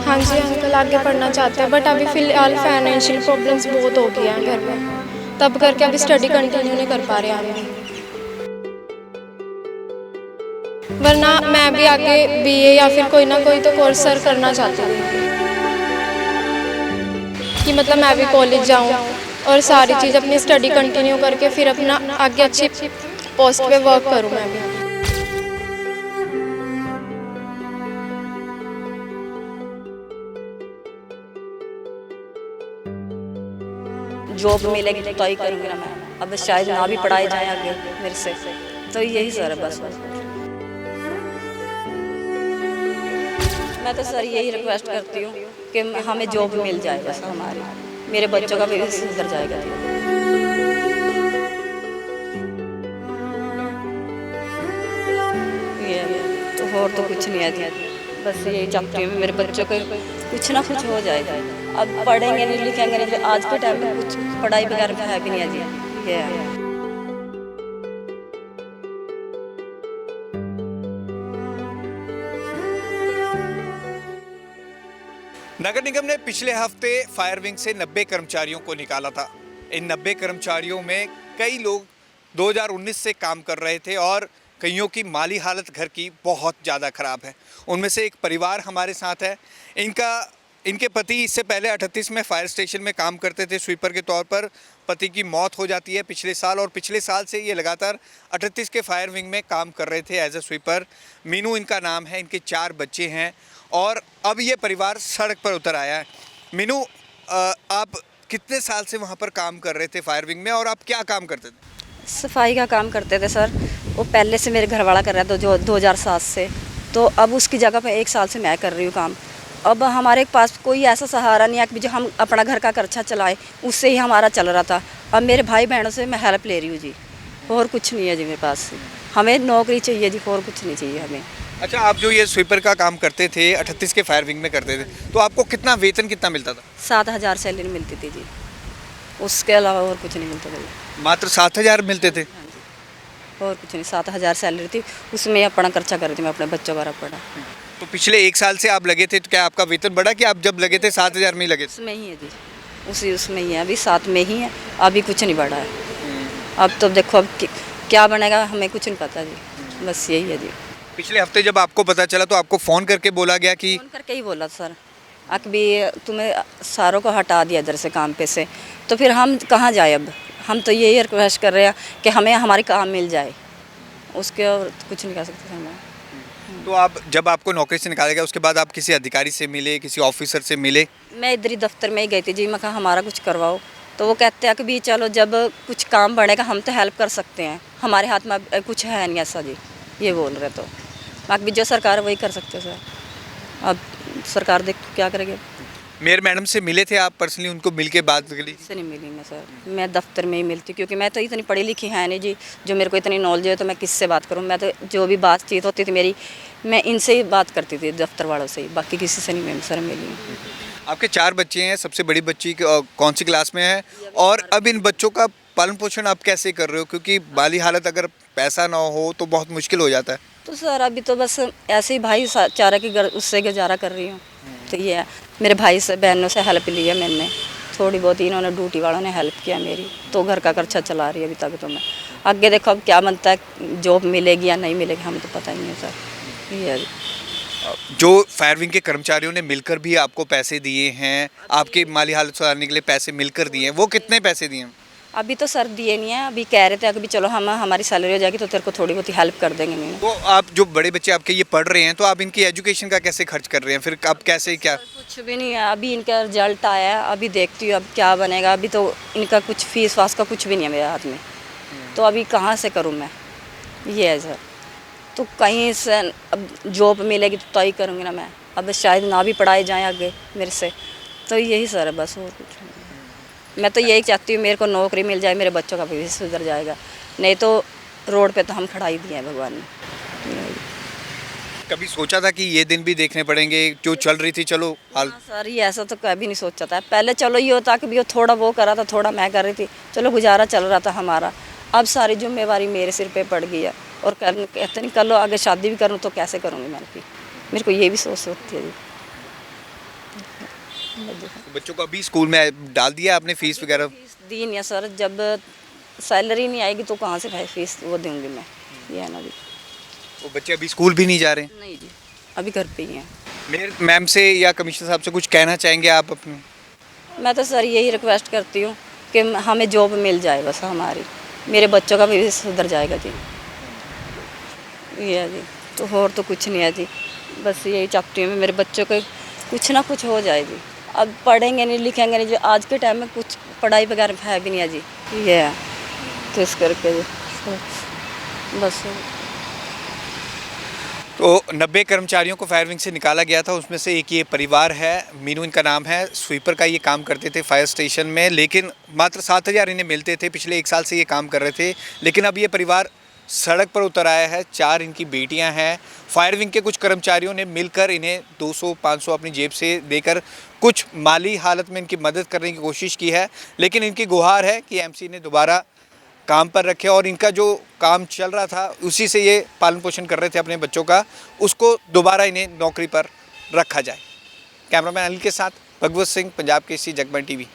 हाँ जी अंकल आगे पढ़ना चाहते हैं बट अभी फ़िलहाल फाइनेंशियल प्रॉब्लम्स बहुत हो गई हैं घर में, तब करके अभी स्टडी कंटिन्यू नहीं कर पा रहे हैं हम। वरना मैं भी आगे बीए या फिर कोई ना कोई तो कोर्स सर करना चाहती हूँ कि मतलब मैं भी कॉलेज जाऊँ और सारी चीज़ अपनी स्टडी कंटिन्यू करके फिर अपना आगे अच्छी पोस्ट पे वर्क करूँ मैं भी। जॉब मिलेगी तो ही करूँगी ना मैं, अब शायद ना भी पढ़ाई जाए आगे मेरे से, तो यही सर है बस। मैं तो सर यही रिक्वेस्ट करती हूँ कि हमें जॉब मिल जाए बस, हमारी मेरे बच्चों का भी सुधर जाएगा। ये तो और तो कुछ नहीं है जी, बस यही चाहती हूँ मेरे बच्चों को कुछ ना कुछ हो जाएगा। अब पढ़ेंगे नहीं लिखेंगे नहीं तो आज के टाइम में कुछ पढ़ाई वगैरह में है भी नहीं है जी। ये है। नगर निगम ने पिछले हफ्ते फायर विंग से 90 कर्मचारियों को निकाला था। इन 90 कर्मचारियों में कई लोग 2019 से काम कर रहे थे और कईयों की माली हालत घर की बहुत ज़्यादा ख़राब है। उनमें से एक परिवार हमारे साथ है। इनके पति इससे पहले 38 में फायर स्टेशन में काम करते थे स्वीपर के तौर पर। पति की मौत हो जाती है पिछले साल और पिछले साल से ये लगातार 38 के फायर विंग में काम कर रहे थे एज ए स्वीपर। मीनू इनका नाम है, इनके 4 बच्चे हैं और अब ये परिवार सड़क पर उतर आया है। मीनू, आप कितने साल से वहाँ पर काम कर रहे थे फायर विंग में और आप क्या काम करते थे? सफाई का काम करते थे सर। वो पहले से मेरे घर वाला कर रहा था जो 2007 से, तो अब उसकी जगह पे 1 साल से मैं कर रही हूँ काम। अब हमारे पास कोई ऐसा सहारा नहीं है कि जो हम अपना घर का खर्चा चलाएं, उससे ही हमारा चल रहा था। अब मेरे भाई बहनों से मैं हेल्प ले रही हूँ जी, और कुछ नहीं है जी मेरे पास। हमें नौकरी चाहिए जी, और कुछ नहीं चाहिए हमें। अच्छा, आप जो ये स्वीपर का काम करते थे 38 के फायर विंग में करते थे, तो आपको कितना वेतन कितना मिलता था? 7,000 सैलरी मिलती थी जी, उसके अलावा और कुछ नहीं मिलता था। मात्र 7,000 मिलते थे? और कुछ नहीं, 7,000 सैलरी थी, उसमें अपना खर्चा कर रही थी मैं, अपने बच्चों का पड़ा। तो पिछले 1 साल से आप लगे थे, तो क्या आपका वेतन बढ़ा कि आप जब लगे थे 7,000 में ही लगे थे? उसमें ही है जी, उसमें ही है, अभी 7 में ही है, अभी कुछ नहीं बढ़ा है। अब तो देखो अब क्या बनेगा हमें कुछ नहीं पता जी, बस यही है जी। पिछले हफ्ते जब आपको पता चला तो आपको फ़ोन करके बोला गया कि फ़ोन करके ही बोला सर, अकबी तुम्हें सारों को हटा दिया इधर से काम पे से, तो फिर हम कहाँ जाए अब? हम तो यही रिक्वेस्ट कर रहे हैं कि हमें हमारी काम मिल जाए, उसके और कुछ नहीं कह सकते हमें। तो आप जब आपको नौकरी से निकाला गया उसके बाद आप किसी अधिकारी से मिले, किसी ऑफिसर से मिले? मैं इधर ही दफ्तर में ही गई थी जी, मैं कहा हमारा कुछ करवाओ, तो वो कहते हैं कि भी चलो जब कुछ काम बढ़ेगा हम तो हेल्प कर सकते हैं, हमारे हाथ में अब कुछ है नहीं ऐसा जी, ये बोल रहे। तो बाकी जो सरकार वही कर सकते हैं सर, अब सरकार देख क्या करेगी। मेयर मैडम से मिले थे आप पर्सनली, उनको मिल के बात करी? से नहीं मिली मैं सर, मैं दफ्तर में ही मिलती, क्योंकि मैं तो इतनी पढ़ी लिखी है नहीं जी, जो मेरे को इतनी नॉलेज है तो मैं किससे बात करूं। मैं तो जो भी बातचीत होती थी मेरी, मैं इनसे ही बात करती थी, दफ्तर वालों से ही, बाकी किसी से नहीं मैं सर मिली। आपके 4 बच्चे हैं, सबसे बड़ी बच्ची कौन सी क्लास में है और अब इन बच्चों का पालन पोषण आप कैसे कर रहे हो? क्योंकि माली हालत अगर पैसा ना हो तो बहुत मुश्किल हो जाता है। तो सर अभी तो बस ऐसे ही भाई चारा की उससे गुजारा कर रही हूँ। तो ये है, मेरे भाई से बहनों से हेल्प ली है मैंने थोड़ी बहुत, इन्होंने ड्यूटी वालों ने हेल्प किया मेरी, तो घर का खर्चा चला रही है अभी तक। तो मैं आगे देखो अब क्या बनता है, जॉब मिलेगी या नहीं मिलेगी हमें तो पता ही नहीं है सर। ये है जो फायर विंग के कर्मचारियों ने मिलकर भी आपको पैसे दिए हैं, आपकी माली हालत सुधारने के लिए पैसे मिलकर दिए हैं, वो कितने पैसे दिए हैं? अभी तो सर दिए नहीं है, अभी कह रहे थे कि चलो हम हमारी सैलरी हो जाएगी तो तेरे को थोड़ी बहुत हेल्प कर देंगे। नहीं तो आप जो बड़े बच्चे आपके ये पढ़ रहे हैं तो आप इनकी एजुकेशन का कैसे खर्च कर रहे हैं? फिर आप कैसे क्या? कुछ भी नहीं है, अभी इनका रिजल्ट आया है, अभी देखती हूँ अब क्या बनेगा। अभी तो इनका कुछ फीस वास का कुछ भी नहीं है मेरे हाथ में, तो अभी कहाँ से करूँ मैं, ये है सर। तो कहीं से अब जॉब मिलेगी तो ही करूँगी ना मैं, अब शायद ना भी पढ़ाई जाए आगे मेरे से, तो यही सर है बस, और कुछ नहीं। मैं तो यही चाहती हूँ मेरे को नौकरी मिल जाए, मेरे बच्चों का भविष्य सुधर जाएगा, नहीं तो रोड पे तो हम खड़ा ही दिए हैं भगवान ने। कभी सोचा था कि ये दिन भी देखने पड़ेंगे जो चल रही थी? चलो हाल सर ये ऐसा तो कभी नहीं सोचा था पहले। चलो ये होता कि भी वो थोड़ा वो करा था, थोड़ा मैं कर रही थी, चलो गुजारा चल रहा था हमारा। अब सारी जिम्मेवारी मेरे सिर पे पड़ गई है, और कहते नहीं कर लो, आगे शादी भी करूँ तो कैसे करूँगी मैं भी, मेरे को ये भी सोच होती है जी। बच्चों को अभी स्कूल में डाल दिया आपने, फीस वगैरह? फीस दी नहीं है सर, जब सैलरी नहीं आएगी तो कहाँ से भाई फीस वो दूंगी मैं, ये है ना जी। वो बच्चे अभी स्कूल भी नहीं जा रहे हैं? नहीं जी, अभी घर पे ही हैं। मेयर मैम से या कमिश्नर साहब से कुछ कहना चाहेंगे आप अपने? मैं तो सर यही रिक्वेस्ट करती हूँ कि हमें जॉब मिल जाए बस हमारी, मेरे बच्चों का भी सुधर जाएगा जी, ये है जी। तो और तो कुछ नहीं है जी, बस यही चाहती हूँ मैं मेरे बच्चों को कुछ ना कुछ हो जाए जी। अब पढ़ेंगे नहीं लिखेंगे नहीं, जो आज के टाइम में कुछ पढ़ाई वगैरह है भी नहीं है जी, ये है। तो इस करके जी बस। तो 90 कर्मचारियों को फायर विंग से निकाला गया था, उसमें से एक ये परिवार है, मीनू इनका नाम है। स्वीपर का ये काम करते थे फायर स्टेशन में, लेकिन मात्र 7,000 इन्हें मिलते थे। पिछले 1 साल से ये काम कर रहे थे, लेकिन अब ये परिवार सड़क पर उतर आया है। 4 इनकी बेटियां हैं। फायर विंग के कुछ कर्मचारियों ने मिलकर इन्हें 200-500 अपनी जेब से देकर कुछ माली हालत में इनकी मदद करने की कोशिश की है, लेकिन इनकी गुहार है कि एमसी ने दोबारा काम पर रखे और इनका जो काम चल रहा था उसी से ये पालन पोषण कर रहे थे अपने बच्चों का, उसको दोबारा इन्हें नौकरी पर रखा जाए। कैमरामैन अनिल के साथ भगवत सिंह, पंजाब केसरी, जगबानी टीवी।